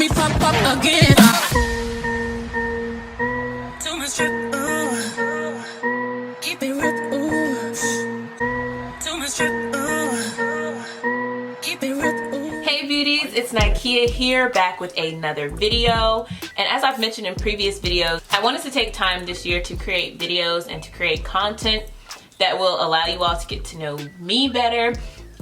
me pop up again. Too much drip, ooh. Keep it ripped, ooh. Too much drip, ooh. Keep it ripped, ooh. Hey beauties, it's Nikea here, back with another video. And as I've mentioned in previous videos, I wanted to take time this year to create videos and to create content that will allow you all to get to know me better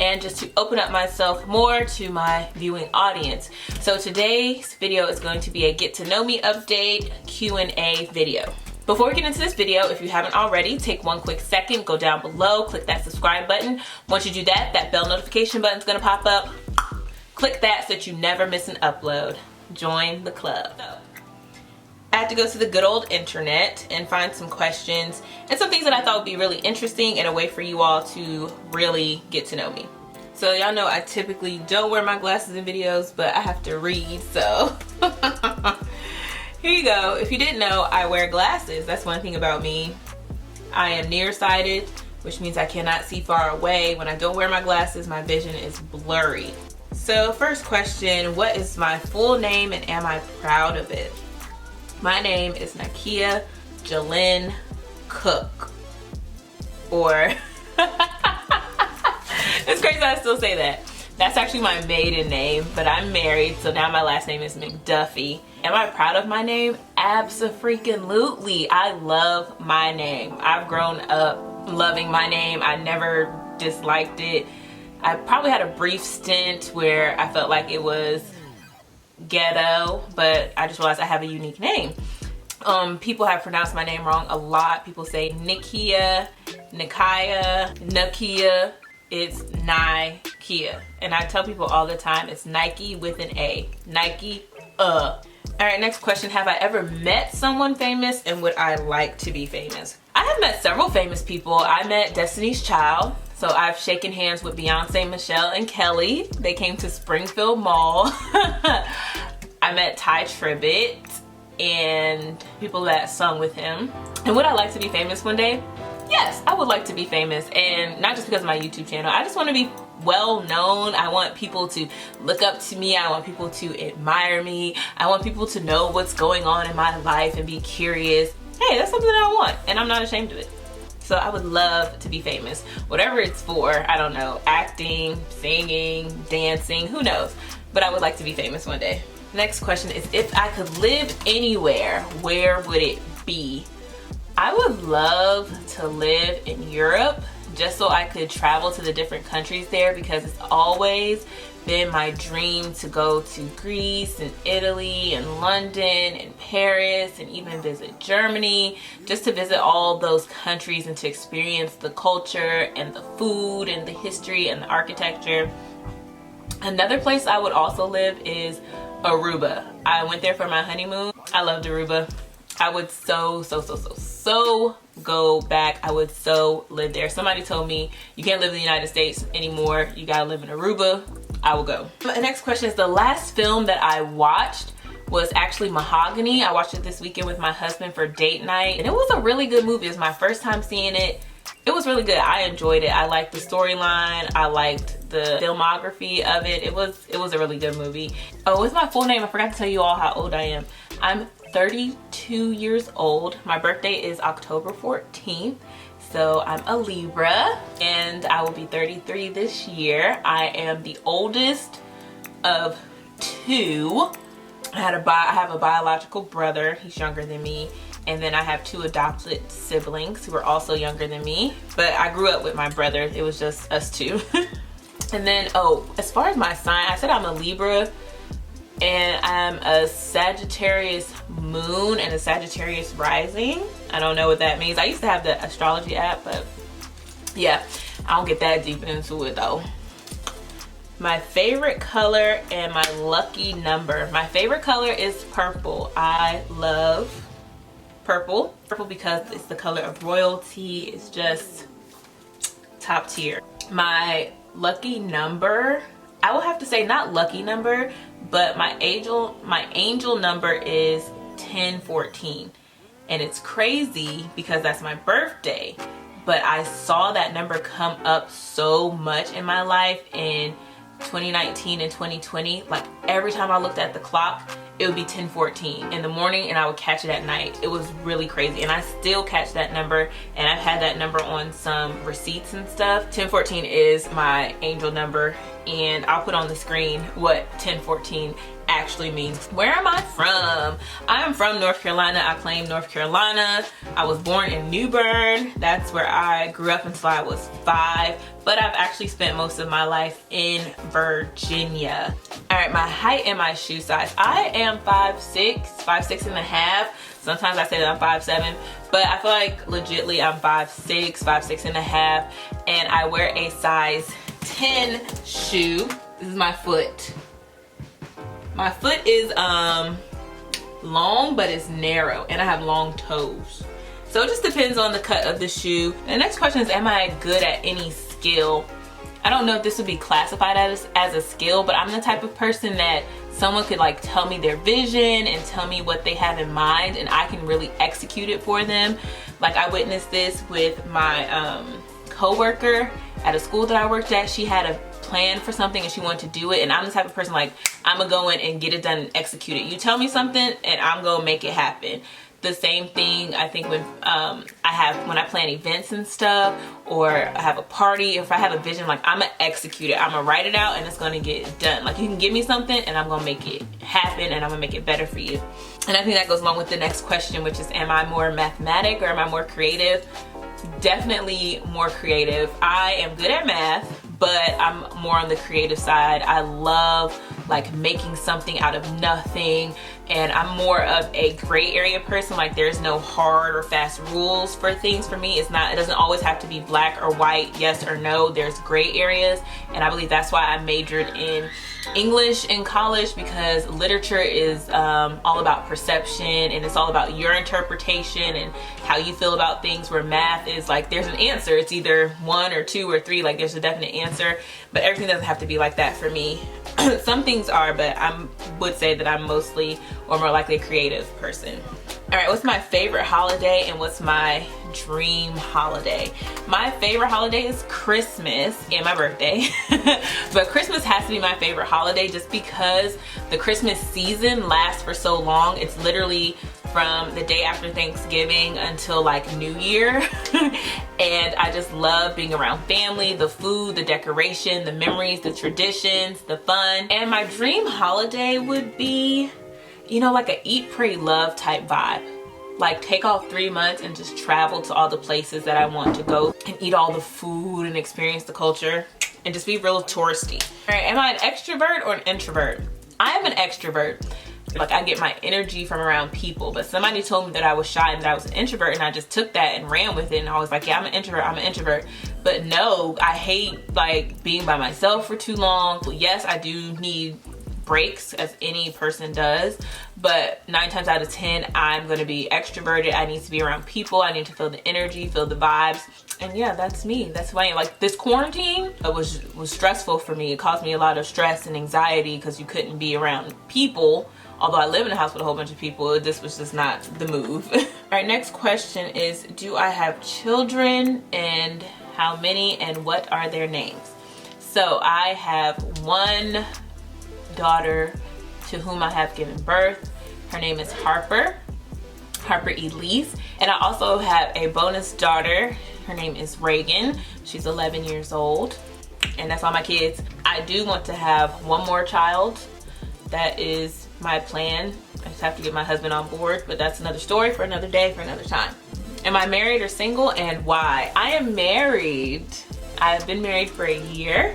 and just to open up myself more to my viewing audience. So today's video is going to be a get to know me update Q&A video. Before we get into this video, if you haven't already, take one quick second, go down below, click that subscribe button. Once you do that, that bell notification button is gonna pop up. Click that so that you never miss an upload. Join the club. I had to go to the good old internet and find some questions and some things that I thought would be really interesting and a way for you all to really get to know me. So y'all know I typically don't wear my glasses in videos, but I have to read, so here you go. If you didn't know, I wear glasses. That's one thing about me. I am nearsighted, which means I cannot see far away. When I don't wear my glasses, my vision is blurry. So first question, what is my full name and am I proud of it? My name is Nikea JaLynn Cook, or it's crazy I still say that. That's actually my maiden name, but I'm married, so now my last name is McDuffie. Am I proud of my name? Abso-freaking-lutely. I love my name. I've grown up loving my name. I never disliked it. I probably had a brief stint where I felt like it was ghetto, but I just realized I have a unique name. People have pronounced my name wrong a lot. People say Nikea, Nikea, Nikea. It's Nikea. And I tell people all the time it's Nike with an A. Nike, All right, next question. Have I ever met someone famous and would I like to be famous? I have met several famous people. I met Destiny's Child. So I've shaken hands with Beyonce, Michelle, and Kelly. They came to Springfield Mall. I met Ty Tribbett and people that sung with him. And would I like to be famous one day? Yes, I would like to be famous, and not just because of my YouTube channel. I just want to be well known. I want people to look up to me. I want people to admire me. I want people to know what's going on in my life and be curious. Hey, that's something that I want, and I'm not ashamed of it. So I would love to be famous. Whatever it's for, I don't know, acting, singing, dancing, who knows? But I would like to be famous one day. Next question is, if I could live anywhere, where would it be? I would love to live in Europe just so I could travel to the different countries there, because it's always been my dream to go to Greece and Italy and London and Paris and even visit Germany, just to visit all those countries and to experience the culture and the food and the history and the architecture. Another place I would also live is Aruba. I went there for my honeymoon. I loved Aruba. I would so go back. I would so live there. Somebody told me you can't live in the United States anymore. You gotta live in Aruba. I will go. The next question is, the last film that I watched was actually Mahogany. I watched it this weekend with my husband for date night, and it was a really good movie. It was my first time seeing it. It was really good. I enjoyed it. I liked the storyline. I liked the filmography of it. It was a really good movie. Oh, with my full name, I forgot to tell you all how old I am. I'm 32 years old. My birthday is October 14th. So I'm a Libra and I will be 33 this year. I am the oldest of two. I have a biological brother. He's younger than me. And then I have two adopted siblings who are also younger than me. But I grew up with my brother. It was just us two. And then, oh, as far as my sign, I said I'm a Libra. And I'm a Sagittarius moon and a Sagittarius rising. I don't know what that means. I used to have the astrology app, but yeah, I don't get that deep into it though. My favorite color and my lucky number. My favorite color is purple. I love purple. Purple because it's the color of royalty. It's just top tier. My lucky number, I will have to say not lucky number, but my angel number is 1014. And it's crazy because that's my birthday, but I saw that number come up so much in my life, and 2019 and 2020, like every time I looked at the clock, it would be 10:14 in the morning and I would catch it at night. It was really crazy, and I still catch that number, and I've had that number on some receipts and stuff. 10:14 is my angel number, and I'll put on the screen what 10:14 actually means. Where am I from? I'm from North Carolina. I claim North Carolina. I was born in New Bern. That's where I grew up until I was 5, but I've actually spent most of my life in Virginia. All right, my height and my shoe size. I am 5'6", 5'6" and a half. Sometimes I say that I'm 5'7", but I feel like legitly I'm 5'6", 5'6" and a half, and I wear a size 10 shoe. This is my foot. My foot is long, but it's narrow, and I have long toes. So it just depends on the cut of the shoe. The next question is, am I good at any skill? I don't know if this would be classified as a skill, but I'm the type of person that someone could like tell me their vision and tell me what they have in mind, and I can really execute it for them. Like I witnessed this with my co-worker at a school that I worked at. She had a plan for something and she wanted to do it, and I'm the type of person like, I'm gonna go in and get it done and execute it. You tell me something and I'm gonna make it happen. The same thing I think when I plan events and stuff, or I have a party, if I have a vision, like I'm gonna execute it. I'm gonna write it out and it's gonna get done. Like you can give me something and I'm gonna make it happen, and I'm gonna make it better for you. And I think that goes along with the next question, which is, am I more mathematic or am I more creative? Definitely more creative. I am good at math, but I'm more on the creative side. I love like making something out of nothing, and I'm more of a gray area person. Like there's no hard or fast rules for things for me. It doesn't always have to be black or white, yes or no. There's gray areas, and I believe that's why I majored in English in college, because literature is all about perception, and it's all about your interpretation and how you feel about things, where math is like there's an answer. It's either 1 or 2 or 3, like there's a definite answer, but everything doesn't have to be like that for me. Some things are, but I would say that I'm mostly or more likely a creative person. All right, what's my favorite holiday and what's my dream holiday? My favorite holiday is Christmas and my birthday. But Christmas has to be my favorite holiday just because the Christmas season lasts for so long. It's literally from the day after Thanksgiving until like New Year. And I just love being around family, the food, the decoration, the memories, the traditions, the fun. And my dream holiday would be, you know, like a eat, pray, love type vibe. Like take off 3 months and just travel to all the places that I want to go and eat all the food and experience the culture and just be real touristy. All right, am I an extrovert or an introvert? I am an extrovert. Like I get my energy from around people, but somebody told me that I was shy and that I was an introvert, and I just took that and ran with it, and I was like, yeah, I'm an introvert. But no, I hate like being by myself for too long. Yes, I do need breaks, as any person does, but 9 times out of 10 I'm gonna be extroverted. I need to be around people. I need to feel the energy, feel the vibes, and yeah, that's me. That's who I am. Like this quarantine was stressful for me. It caused me a lot of stress and anxiety because you couldn't be around people. Although I live in a house with a whole bunch of people, this was just not the move. All right, next question is, do I have children, and how many, and what are their names? So I have one daughter to whom I have given birth. Her name is Harper Elise. And I also have a bonus daughter. Her name is Reagan. She's 11 years old. And that's all my kids. I do want to have one more child. That is my plan. I just have to get my husband on board, but that's another story for another day, for another time. Am I married or single, and why? I am married. I have been married for a year,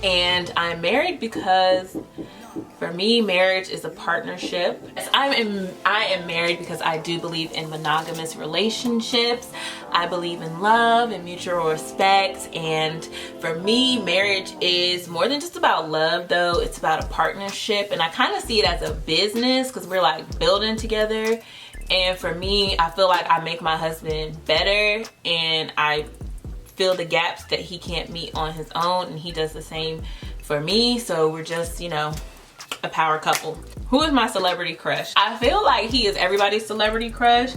and I'm married because for me, marriage is a partnership. I am married because I do believe in monogamous relationships. I believe in love and mutual respect. And for me, marriage is more than just about love, though. It's about a partnership. And I kind of see it as a business because we're like building together. And for me, I feel like I make my husband better, and I fill the gaps that he can't meet on his own, and he does the same for me. So we're just, you know, a power couple. Who is my celebrity crush? I feel like he is everybody's celebrity crush,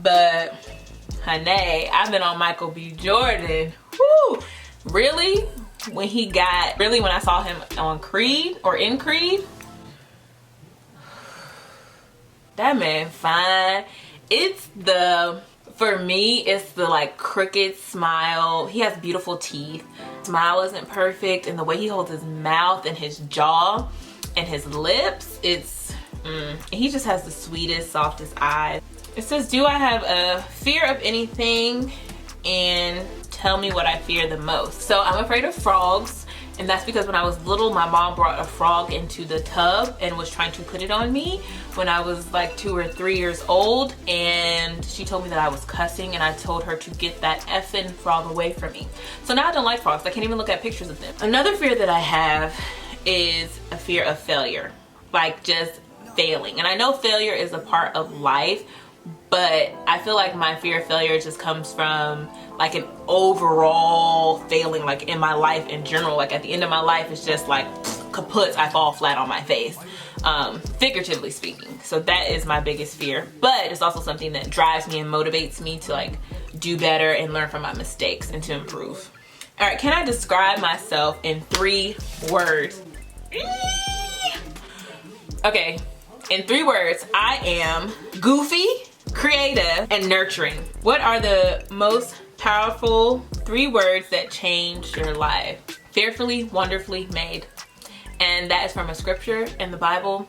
but honey, I've been on Michael B. Jordan. Woo! Really? when he got, really when I saw him on Creed or in Creed. That man fine. It's the, for me, it's the like crooked smile. He has beautiful teeth. Smile isn't perfect, and the way he holds his mouth and his jaw and his lips, it's, he just has the sweetest, softest eyes. It says, do I have a fear of anything? And tell me what I fear the most. So I'm afraid of frogs. And that's because when I was little, my mom brought a frog into the tub and was trying to put it on me when I was like 2 or 3 years old. And she told me that I was cussing, and I told her to get that effing frog away from me. So now I don't like frogs. I can't even look at pictures of them. Another fear that I have is a fear of failure. Like just failing. And I know failure is a part of life, but I feel like my fear of failure just comes from like an overall failing, like in my life in general. Like at the end of my life, it's just like kaput, I fall flat on my face, figuratively speaking. So that is my biggest fear, but it's also something that drives me and motivates me to like do better and learn from my mistakes and to improve. All right, can I describe myself in 3 words? Okay, in 3 words, I am goofy, creative, and nurturing. What are the most powerful 3 words that change your life? Fearfully, wonderfully made. And that is from a scripture in the Bible.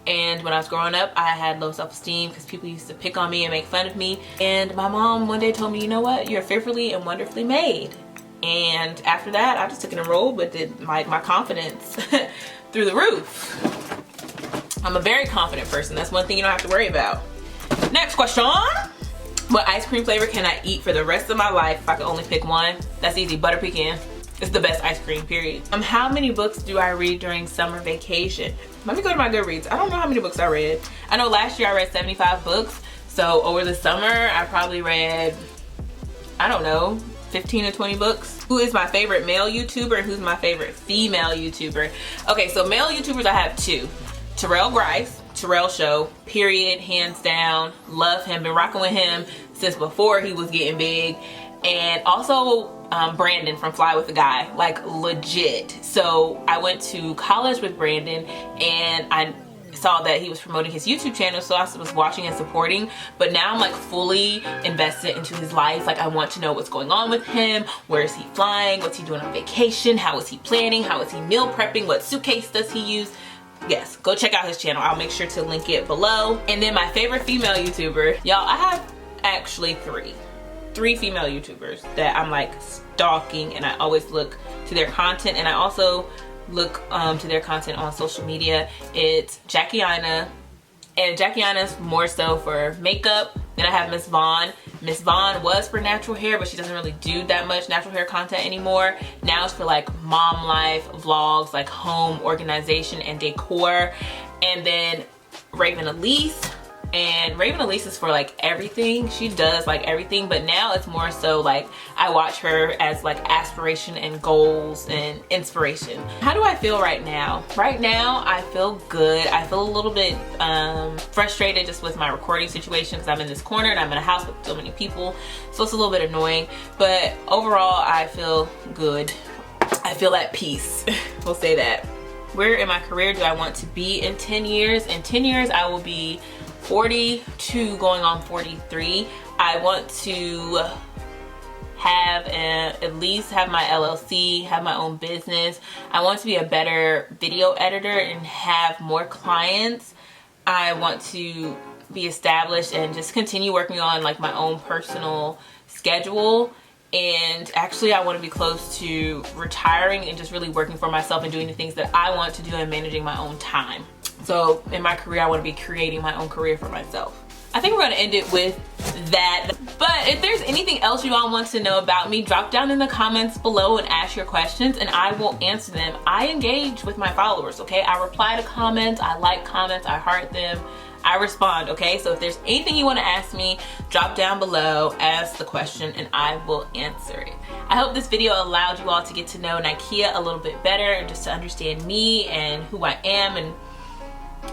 And when I was growing up, I had low self-esteem because people used to pick on me and make fun of me. And my mom one day told me, you know what? You're fearfully and wonderfully made. And after that, I just took it and rolled with it, my confidence through the roof. I'm a very confident person. That's one thing you don't have to worry about. Next question. What ice cream flavor can I eat for the rest of my life if I could only pick one? That's easy. Butter pecan. It's the best ice cream, period. How many books do I read during summer vacation? Let me go to my Goodreads. I don't know how many books I read. I know last year I read 75 books. So over the summer, I probably read, I don't know, 15 to 20 books. Who is my favorite male YouTuber and who's my favorite female YouTuber? Okay, so male YouTubers I have 2. Terrell Grice, Terrell Show, period, hands down. Love him, been rocking with him since before he was getting big. And also Brandon from Fly with the Guy, like legit. So I went to college with Brandon and I saw that he was promoting his YouTube channel, so I was watching and supporting. But now I'm like fully invested into his life. Like I want to know what's going on with him. Where is he flying? What's he doing on vacation? How is he planning? How is he meal prepping? What suitcase does he use? Yes, go check out his channel. I'll make sure to link it below. And then my favorite female YouTuber, y'all, I have actually 3 female YouTubers that I'm like stalking, and I always look to their content, and I also look to their content on social media. It's Jackiana, and Jackiana's more so for makeup. Then I have Miss Vaughn. Miss Vaughn was for natural hair, but she doesn't really do that much natural hair content anymore. Now it's for like mom life vlogs, like home organization and decor. And then Raven Elise. And Raven Elise is for like everything. She does like everything, but now it's more so like I watch her as like aspiration and goals and inspiration. How do I feel right now? Right now I feel good. I feel a little bit frustrated just with my recording situation because I'm in this corner and I'm in a house with so many people, so it's a little bit annoying, but overall I feel good. I feel at peace. We'll say that. Where in my career do I want to be in 10 years? In 10 years I will be 42 going on 43. I want to have at least have my LLC, have my own business. I want to be a better video editor and have more clients. I want to be established and just continue working on like my own personal schedule. And actually I want to be close to retiring and just really working for myself and doing the things that I want to do and managing my own time. So in my career, I want to be creating my own career for myself. I think we're going to end it with that. But if there's anything else you all want to know about me, drop down in the comments below and ask your questions and I will answer them. I engage with my followers, okay? I reply to comments, I like comments, I heart them, I respond, okay? So if there's anything you want to ask me, drop down below, ask the question, and I will answer it. I hope this video allowed you all to get to know Nikea a little bit better and just to understand me and who I am and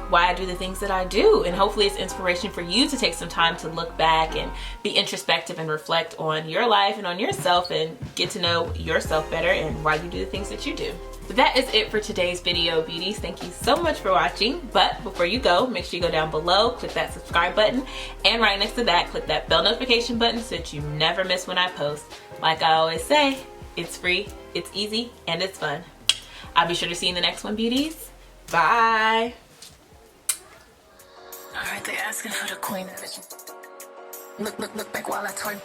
why I do the things that I do. And hopefully it's inspiration for you to take some time to look back and be introspective and reflect on your life and on yourself and get to know yourself better and why you do the things that you do. But that is it for today's video, beauties. Thank you so much for watching. But before you go, make sure you go down below, click that subscribe button, and right next to that, click that bell notification button so that you never miss when I post. Like I always say, it's free, it's easy, and it's fun. I'll be sure to see you in the next one, beauties. Bye. Alright, they asking for the queen. Look back while I turn.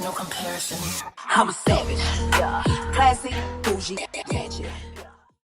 No comparison. I'm a savage, yeah. Classy, bougie, gadget.